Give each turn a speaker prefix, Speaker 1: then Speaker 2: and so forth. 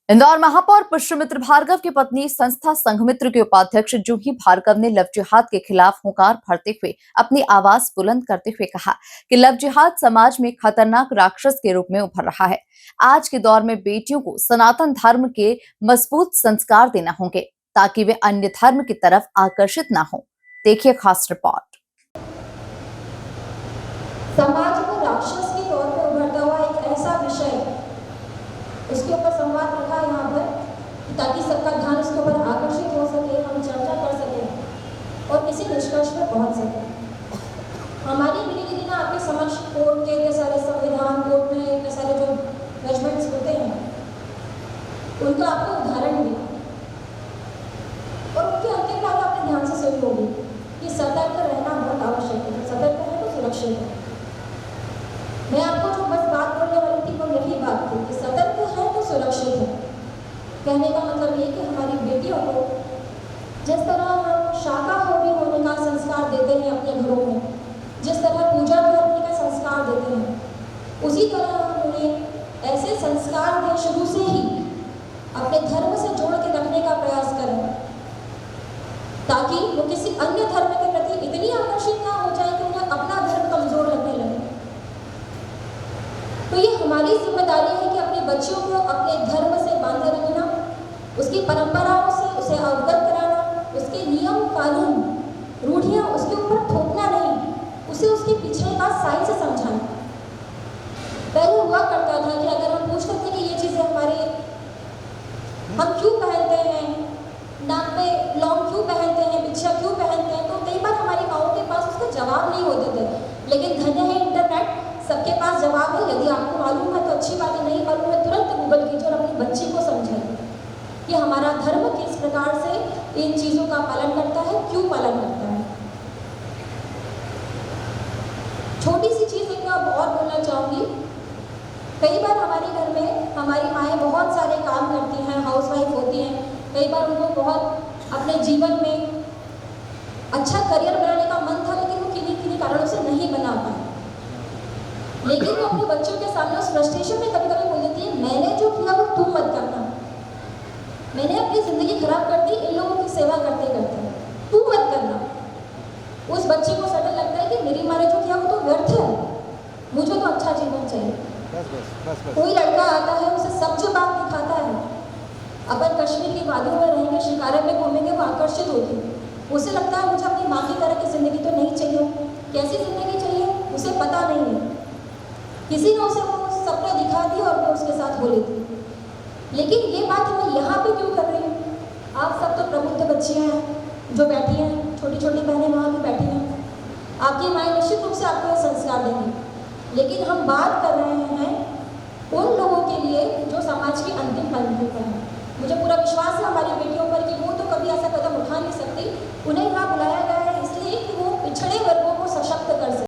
Speaker 1: इंदौर महापौर पुष्यमित्र भार्गव की पत्नी संस्था संघमित्र के उपाध्यक्ष जूही भार्गव ने लव जिहाद के खिलाफ हुंकार भरते हुए अपनी आवाज बुलंद करते हुए कहा कि लव जिहाद समाज में खतरनाक राक्षस के रूप में उभर रहा है। आज के दौर में बेटियों को सनातन धर्म के मजबूत संस्कार देना होंगे ताकि वे अन्य धर्म की तरफ आकर्षित ना हो। देखिए खास रिपोर्ट।
Speaker 2: समाज को राक्षस के तौर पर उभरता हुआ एक ऐसा विषय, उसके ऊपर संवाद रखा यहाँ पर ताकि सबका ध्यान उसके ऊपर आकर्षित हो सके, हम चर्चा कर सकें और किसी निष्कर्ष पर पहुँच सकें। हमारी मिली दिन आपके समक्ष कोर्ट के इतने सारे संविधान, कोर्ट में इतने सारे जो जजमेंट्स होते हैं, उनका आपको उदाहरण दिया और उनके अंतिम बात आपने ध्यान से सुनी होगी कि सतर्क रहना बहुत आवश्यक है। सतर्क है तो सुरक्षित है। मैं आपको जो बस बात बोलने वाली थी वो यही बात थी कि सतर्क है तो सुरक्षित है। कहने का मतलब ये कि हमारी बेटियों को जिस तरह हम शाकाहारी होने का संस्कार देते हैं अपने घरों में, जिस तरह पूजा करने का संस्कार देते हैं, उसी तरह हम उन्हें ऐसे संस्कार दें शुरू से ही, अपने धर्म से जोड़ के रखने का प्रयास करें ताकि वो किसी अन्य धर्म के प्रति इतनी आकर्षित ना हो जाए कि उन्हें अपना धर्म कमजोर लगने लगे। तो ये हमारी जिम्मेदारी है कि अपने बच्चों को अपने धर्म से बांधे रखना, उसकी परंपराओं से उसे अवगत कराना, उसके नियम कानून रूढ़ियाँ उसके ऊपर थोपना नहीं, उसे उसके पीछे का साइंस समझाना। पहले हुआ करता था कि अगर हम पूछते थे कि ये चीज़ें हम क्यों पहनते हैं, नाक पे लॉन्ग क्यों पहनते हैं, बिछिया क्यों पहनते हैं, तो कई बार हमारी माओं के पास उसका जवाब नहीं होते थे। लेकिन धन्य है इंटरनेट, सबके पास जवाब है। यदि आपको मालूम है तो अच्छी बात है, नहीं मालूम है तुरंत गूगल कीजिए और अपनी बच्ची को समझाइए कि हमारा धर्म किस प्रकार से इन चीज़ों का पालन करता है, क्यों पालन करता है। छोटी सी चीज़ एक और बोलना चाहूँगी। कई बार हमारे घर में हमारी माएँ बहुत सारे काम करती हैं, हाउसवाइफ होती हैं। कई बार उनको बहुत अपने जीवन में अच्छा करियर बनाने का मन था, लेकिन वो किन्हीं कारणों से नहीं बना पाए। लेकिन वो अपने बच्चों के सामने उस फ्रस्ट्रेशन में कभी कभी बोल देती है, मैंने जो किया वो तुम मत करना, मैंने अपनी ज़िंदगी खराब कर दी इन लोगों की सेवा करते करते, तू मत करना। उस बच्चे को सडन लगता है कि मेरी माँ ने जो किया वो तो व्यर्थ है, मुझे तो अच्छा जीवन चाहिए। कोई लड़का आता है, उसे सब जो बात दिखाता है, अपन कश्मीर की वादियों में रहेंगे, शिकारे में घूमेंगे, वो आकर्षित होती है। उसे लगता है मुझे अपनी माँ की तरह की ज़िंदगी तो नहीं चाहिए। कैसी ज़िंदगी चाहिए उसे पता नहीं है, किसी ने उसे वो सपना दिखा दिया और वो उसके साथ हो लेती। लेकिन ये बात मैं यहाँ पे क्यों कर रही हूँ? आप सब तो प्रबुद्ध बच्चियाँ हैं जो बैठी हैं, छोटी छोटी बहनें वहाँ भी बैठी हैं। आपकी माएँ निश्चित रूप से आपको ये संस्कार देंगी, लेकिन हम बात कर